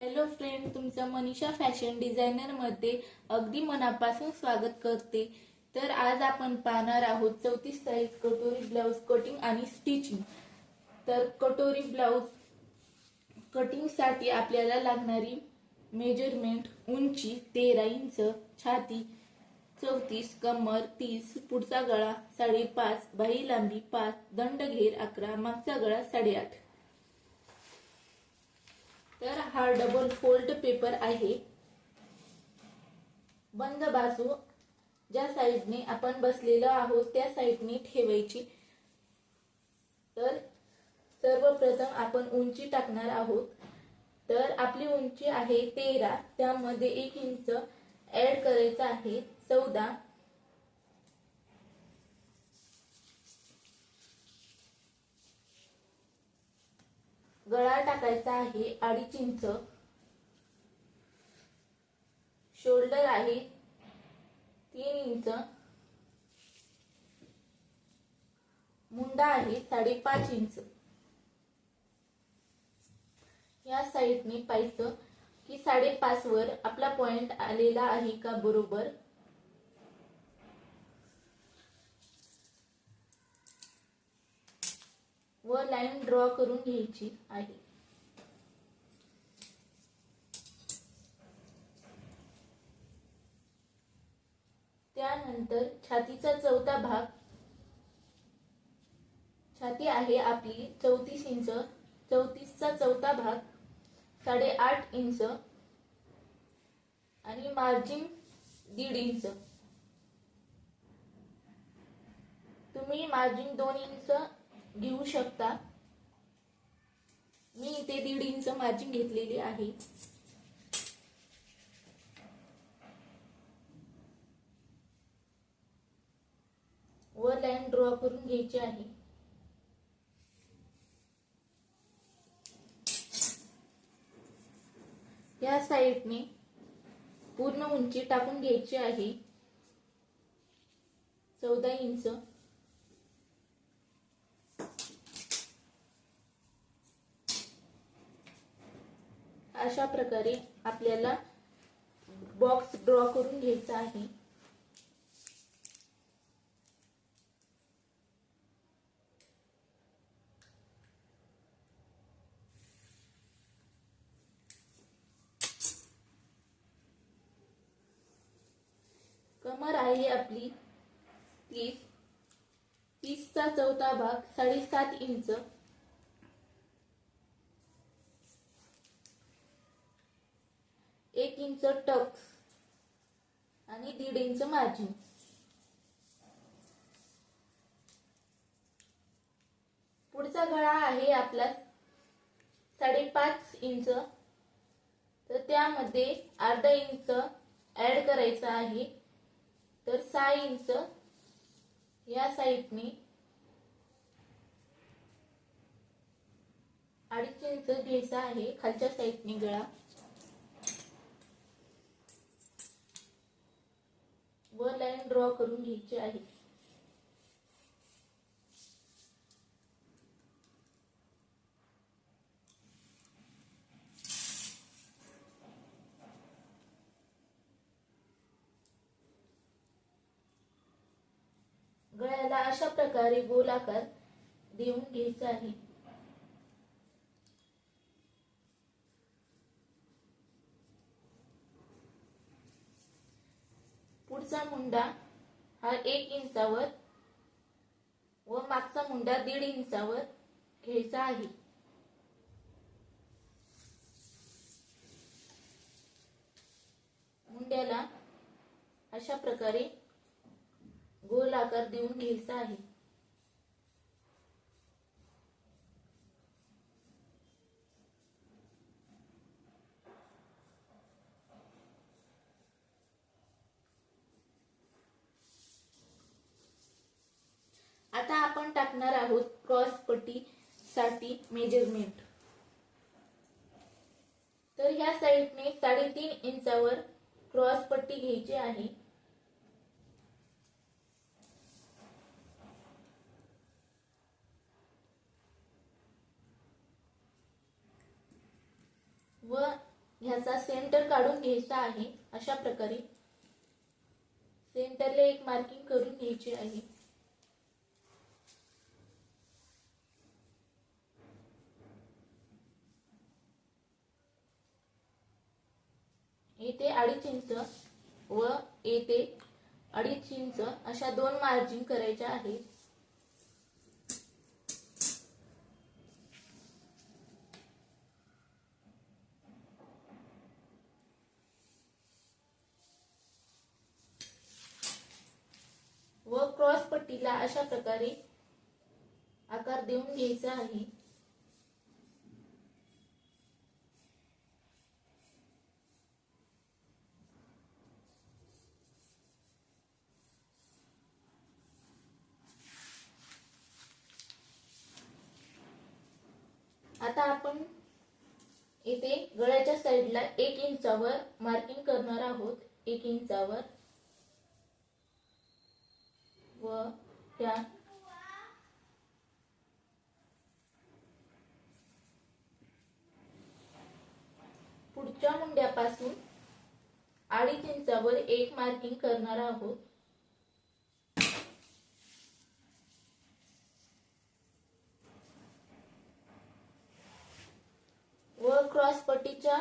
Hello friend, तुमचं Manisha fashion डिझायनरमध्ये अगदी मनापासून स्वागत करते. तर आज आपण पाहणार आहोत 34 साईज कटोरी ब्लाउज कटिंग आणि स्टिचिंग. तर कटोरी ब्लाउज कटिंगसाठी आपल्याला लागणारी मेजरमेंट: उंची 13 इंच, छाती 34, कमर 30, पुढचा गळा 5.5, बाही लांबी 5, दंडघेर 11, मागचा गळा 8.5. तर हा डबल फोल्ड पेपर आहे. बंद बाजू ज्या साइडने आपण बसलेलो आहोत त्या साइडने ठेवायची. तर सर्वप्रथम आपण उंची टाकणार आहोत. तर आपली उंची आहे 13, त्यामध्ये 1 इंच ऍड करायचा आहे 14. गळा टाकायचा आहे 2.5 इंच. शोल्डर आहे 3 इंच. मुंडा आहे 5.5 इंच. या साइडने पाहायचं की 5.5 वर आपला पॉइंट आलेला आहे का बरोबर. व लाईन ड्रॉ करून घ्यायची आहे. त्यानंतर छातीचा चौथा भाग, छाती आहे आपली 34 इंच. 34चा चौथा भाग 8.5 इंच आणि मार्जिन 1.5 इंच. तुम्ही मार्जिन 2 इंच घेऊ शकता. मी इथे 1.5 इंच मार्जिन घेतलेली आहे. व लाईन ड्रॉ करून घ्यायची आहे. या साइडने पूर्ण उंची टाकून घ्यायची आहे 14 इंच. अशा प्रकारे आपल्याला बॉक्स ड्रॉ करून घ्यायचा आहे. कमर आहे आपली 30. 30चा चौथा भाग 7.5 इंच. 1 इंच टक्स आणि 1.5 इंच मार्जिन. पुढचा गळा आहे आपला 5.5 इंच. तर त्यामध्ये अर्धा इंच ऍड करायचा आहे. तर 6 इंच या साइडने 2.5 इंच घ्यायचा आहे खालच्या साइडने गळा. व लाईन ड्रॉ करून घ्यायची आहे. गळ्याला अशा प्रकारे गोलाकार देऊन घ्यायचा आहे. पुढचा मुंडा हा 1 इंचावर व मागचा मुंडा 1.5 इंचावर घ्यायचा आहे. मुंड्याला अशा प्रकारे गोल आकार देऊन घ्यायचा आहे. आता आपण टाकणार आहोत क्रॉस पट्टी साठी मेजरमेंट. तर ह्या साइडने 3.5 इंचावर क्रॉस पट्टी घ्यायची आहे. व ह्याचा सेंटर काढून घ्यायचा आहे. अशा प्रकारे सेंटरला एक मार्किंग करून घ्यायची आहे. येथे 2.5 इंच व येथे 2.5 इंच अशा 2 मार्जिन करायच्या आहेत. व क्रॉस पट्टीला अशा प्रकारे आकार देऊन घ्यायचा आहे. आता आपण इथे गळ्याच्या साईडला 1 इंचावर मार्किंग करणार आहोत. 1 इंचावर व त्या पुढच्या मुंड्यापासून 2.5 इंचावर एक मार्किंग करणार आहोत. व क्रॉस पट्टीच्या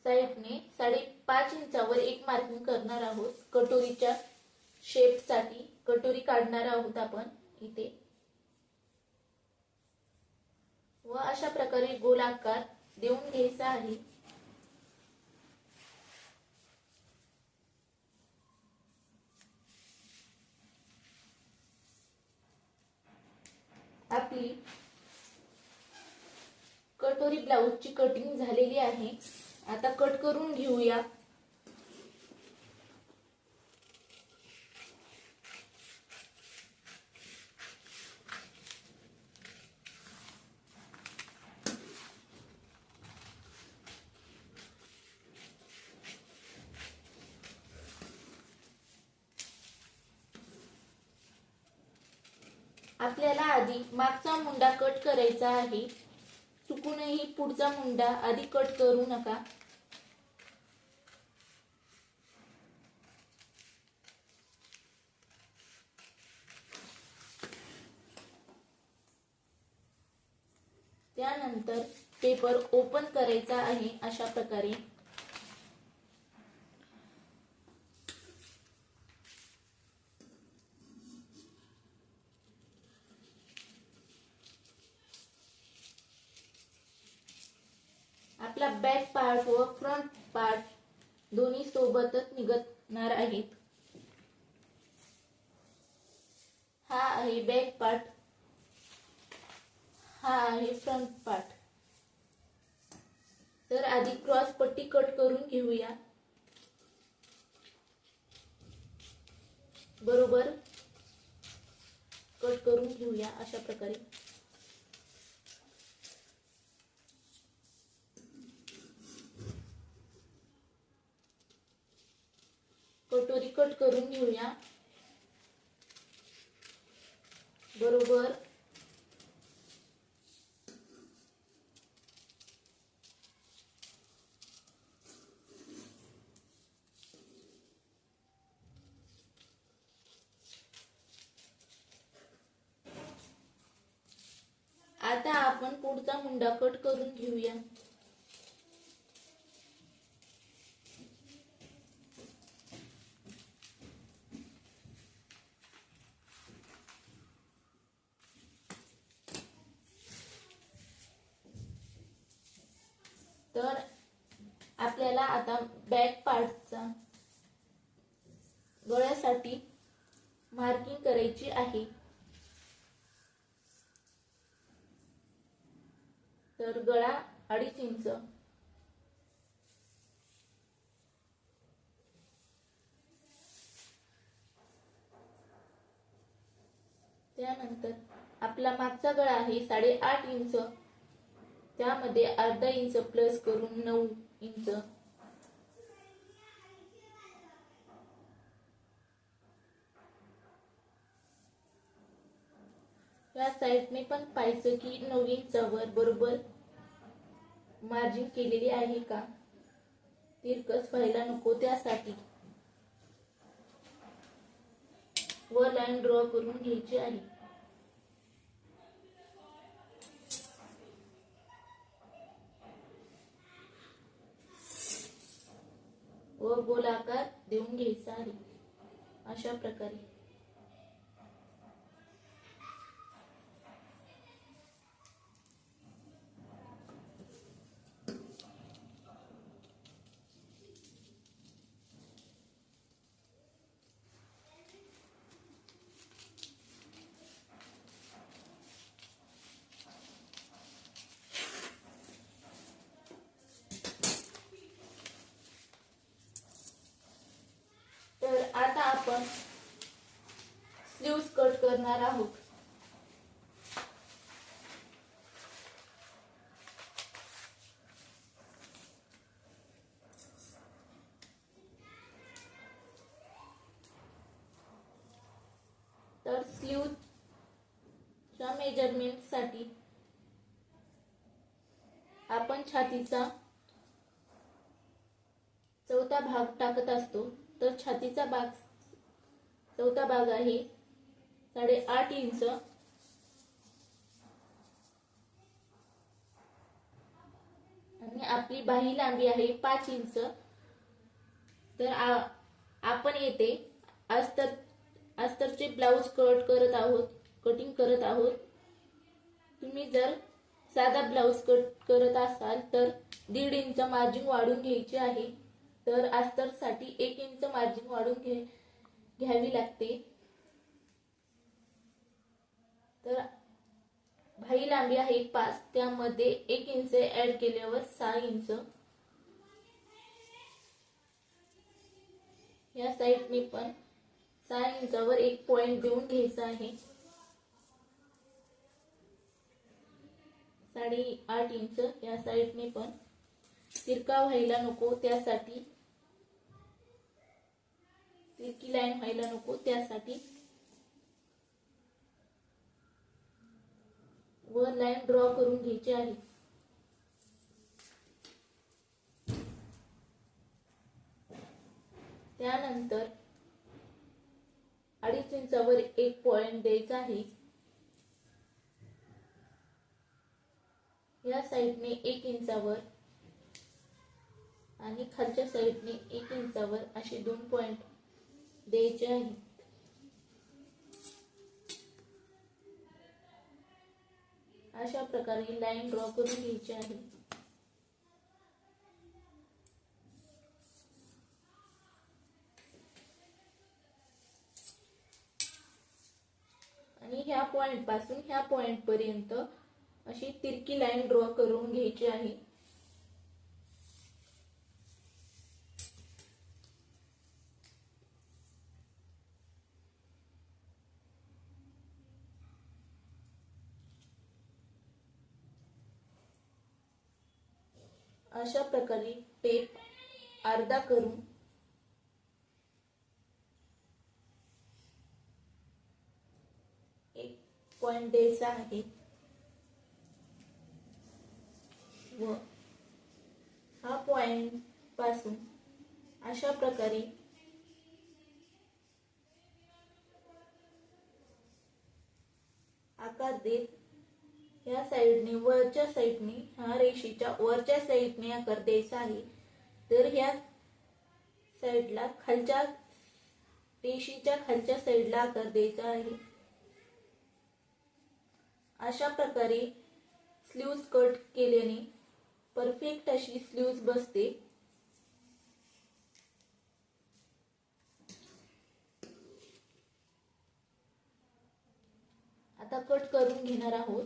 साईडने 5.5 इंचावर एक मार्किंग करणार आहोत. कटोरीच्या शेप साठी कटोरी काढणार आहोत आपण इथे. व अशा प्रकारे गोल आकार देऊन घ्यायचा आहे. आपली कटोरी ब्लाउजची कटिंग झालेली आहे. आता कट करून घेऊया. आपल्याला आधी मागचा मुंडा कट करायचा आहे. चुकूनही पुढचा मुंडा आधी कट करू नका. त्यानंतर पेपर ओपन करायचा आहे अशा प्रकारे. आपला बॅक पार्ट व फ्रंट पार्ट दोन्ही सोबतच निघणार आहेत. हा आहे बॅक पार्ट, हा आहे फ्रंट पार्ट. तर आधी क्रॉस पट्टी कट करून घेऊया. बरोबर कट करून घेऊया अशा प्रकारे. कटोरी कट करून घेऊया. बरोबर आता आपण पुढचा मुंडा कट करून घेऊया. तर आपल्याला आता बॅक पार्टचा गळ्यासाठी मार्किंग करायची आहे. तर गळा 2.5 इंच, त्यानंतर आपला मागचा गळा आहे 8.5 इंच, त्यामध्ये अर्धा इंच प्लस करून 9 इंच. या साईडने पण पाहायचं की 9 इंचावर बरोबर मार्जिन केलेली आहे का, तिरकस व्हायला नको त्यासाठी वर लाईन ड्रॉ करून घ्यायची आहे. व गोलाकार देऊन घ्यायचा आहे अशा प्रकारे. तर आता आपण स्लीव्स कट करणार आहोत. तर स्लीव्हच्या मेजरमेंट साठी आपण छातीचा चौथा भाग टाकत असतो. तर छातीचा चौथा भाग आहे 8.5 इंच आणि आपली बाही लांबी आहे 5 इंच. तर आपण येथे अस्तरचे ब्लाउज कटिंग करत आहोत. तुम्ही जर साधा ब्लाउज कट करत असाल तर 1.5 इंच मार्जिन वाढून घ्यायची आहे. तर अस्तर साठी 1 इंच मार्जिन वाढून घ्यावी लागते. तर बाही लांबी आहे 5, त्यामध्ये 1 इंच ऍड केल्यावर 6 इंच. या साईडने पण 6 इंचावर एक पॉइंट देऊन घ्यायचा आहे. 8.5 इंच या साईडने पण तिरका व्हायला नको त्यासाठी, तिरकी लाईन व्हायला नको त्यासाठी वर लाईन ड्रॉ करून घ्यायची आहे. त्यानंतर 2.5 इंचावर एक पॉइंट द्यायचा आहे. या साईडने 1 इंचावर आणि खालच्या साईडने 1 इंचावर असे 2 पॉइंट द्यायचे आहेत. अशा प्रकारे लाईन ड्रॉ करून घ्यायची आहे. आणि ह्या पॉइंट पासून ह्या पॉइंट पर्यंत अशी तिरकी लाईन ड्रॉ करून घ्यायची आहे. अशा प्रकारे टेप अर्धा करून एक पॉइंट द्यायचा आहे व हा पॉइंट पासून अशा प्रकारे आकार देत या साइडने वरच्या साइडने ह्या रेषेच्या वरच्या साइडने आकार द्यायचा आहे. तर ह्या साइडला खालच्या रेषेच्या खालच्या साइडला आकार द्यायचा आहे. अशा प्रकारे स्लीव्स कट केल्याने परफेक्ट अशी स्लीव्स बसते. आता कट करून घेणार आहोत.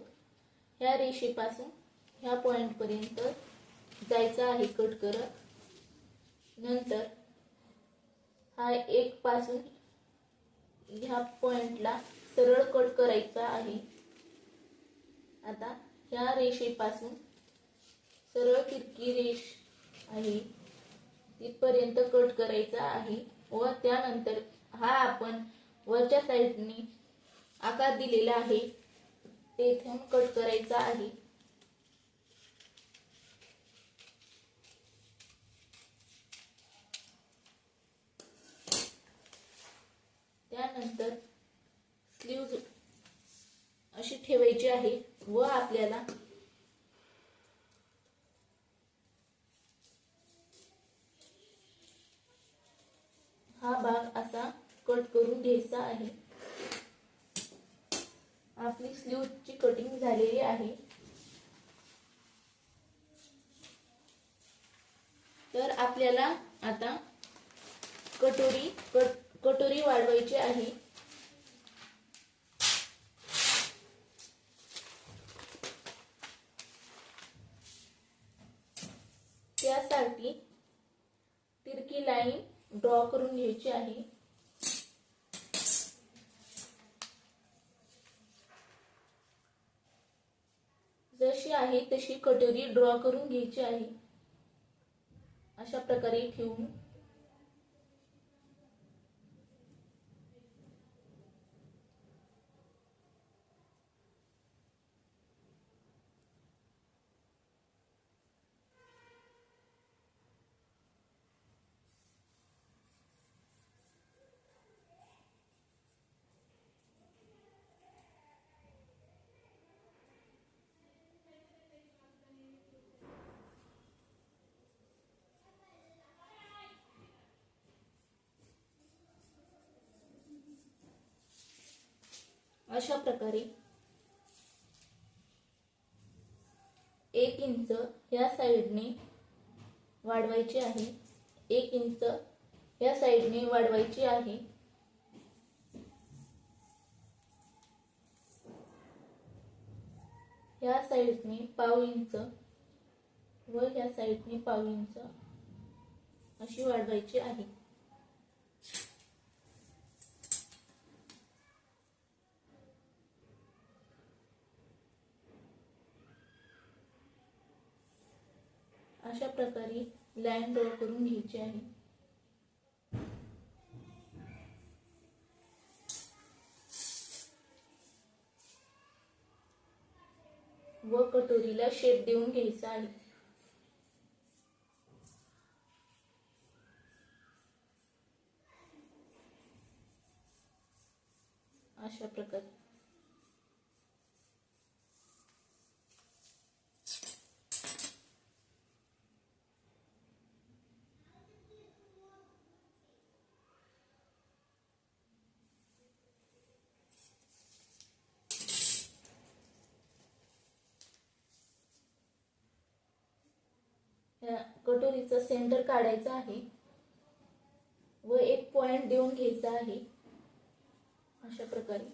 ह्या रेषेपासून ह्या पॉइंट पर्यंत जायचं आहे कट करत. नंतर हा एक पासून ह्या पॉइंटला सरळ कट करायचा आहे. आता ह्या रेषेपासून सरळ तिरकी रेष आहे तिथपर्यंत कट करायचा आहे व त्यानंतर हा आपण वरच्या साइडने आकार दिलेला आहे तेथून कट करायचा आहे. त्यानंतर स्लीव्ज अशी ठेवायची आहे व आपल्याला हा भाग असा कट करून घ्यायचा आहे. आपली स्लीव्हची कटिंग झालेली आहे. तर आपल्याला आता कटोरी वाढवायची आहे. त्यासाठी तिरकी लाईन ड्रॉ करून घ्यायची आहे. जशी आहे तशी कटोरी ड्रॉ करून घ्यायची आहे. अशा प्रकारे ठेवून अशा प्रकारे 1 इंच या साइडने वाढवायची आहे. 1 इंच या साइडने वाढवायची आहे. या साइडने पाव इंच व या साइडने पाव इंच अशी वाढवायची आहे. अशा प्रकारे लाईन ड्रॉ करून घ्यायची आहे. व कटोरीला शेप देऊन घ्यायचा आहे. अशा प्रकारे कटोरीचा सेंटर काढायचा आहे व एक पॉइंट देऊन घ्यायचा आहे. अशा प्रकारे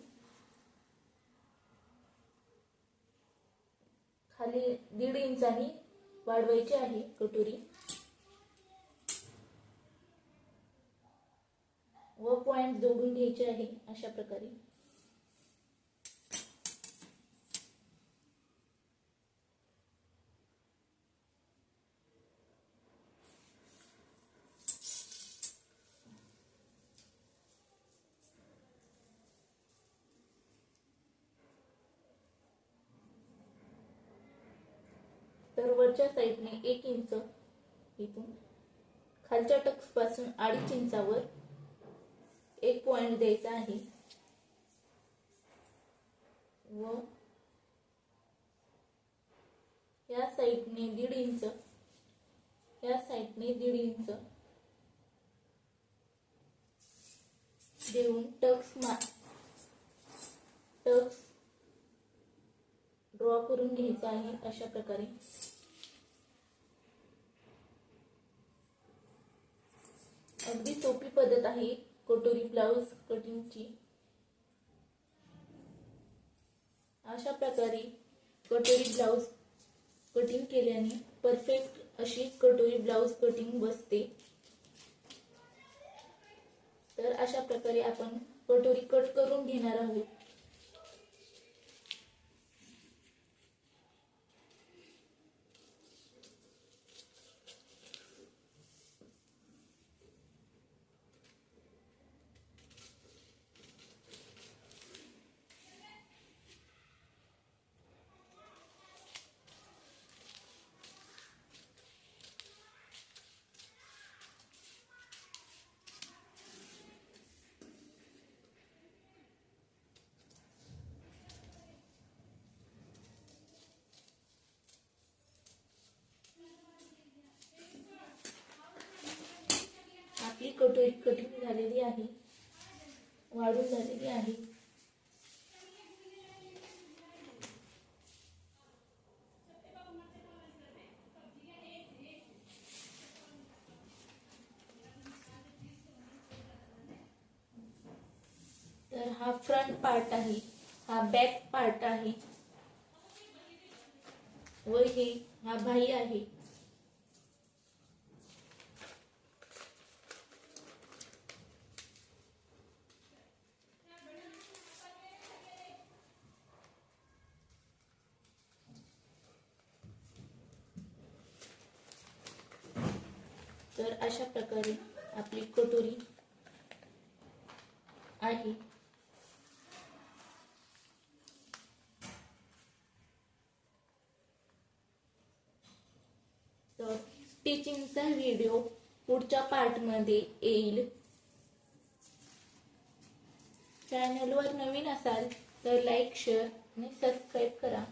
खाली 1.5 इंचांनी वाढवायची आहे कटोरी व पॉइंट जोडून घ्यायचे आहे. अशा प्रकारे तर वरच्या साइडने 1 इंच इथून खालच्या टक्स पासून 2.5 इंचावर एक पॉइंट द्यायचा आहे व या साइडने 1.5 इंच या साइडने 1.5 इंच देऊन टक्स ड्रॉ करून घ्यायचा आहे. अशा प्रकारे अगदी सोपी पद्धत आहे कटोरी ब्लाउज कटिंगची. अशा प्रकारे कटोरी ब्लाउज कटिंग केल्याने परफेक्ट अशी कटोरी ब्लाउज कटिंग बसते. तर अशा प्रकारे आपण कटोरी कट करून घेणार आहोत. कटोरी कटिंग झालेली आहे, वाढून झालेली आहे. तर हा फ्रंट पार्ट आहे, हा बॅक पार्ट आहे व हा भाई आहे. तर अशा प्रकारे आपली कटोरी आहे. तर स्टिचिंगचा व्हिडिओ पुढच्या पार्टमध्ये येईल. चॅनलवर नवीन असाल तर लाईक, शेअर आणि सबस्क्राईब करा.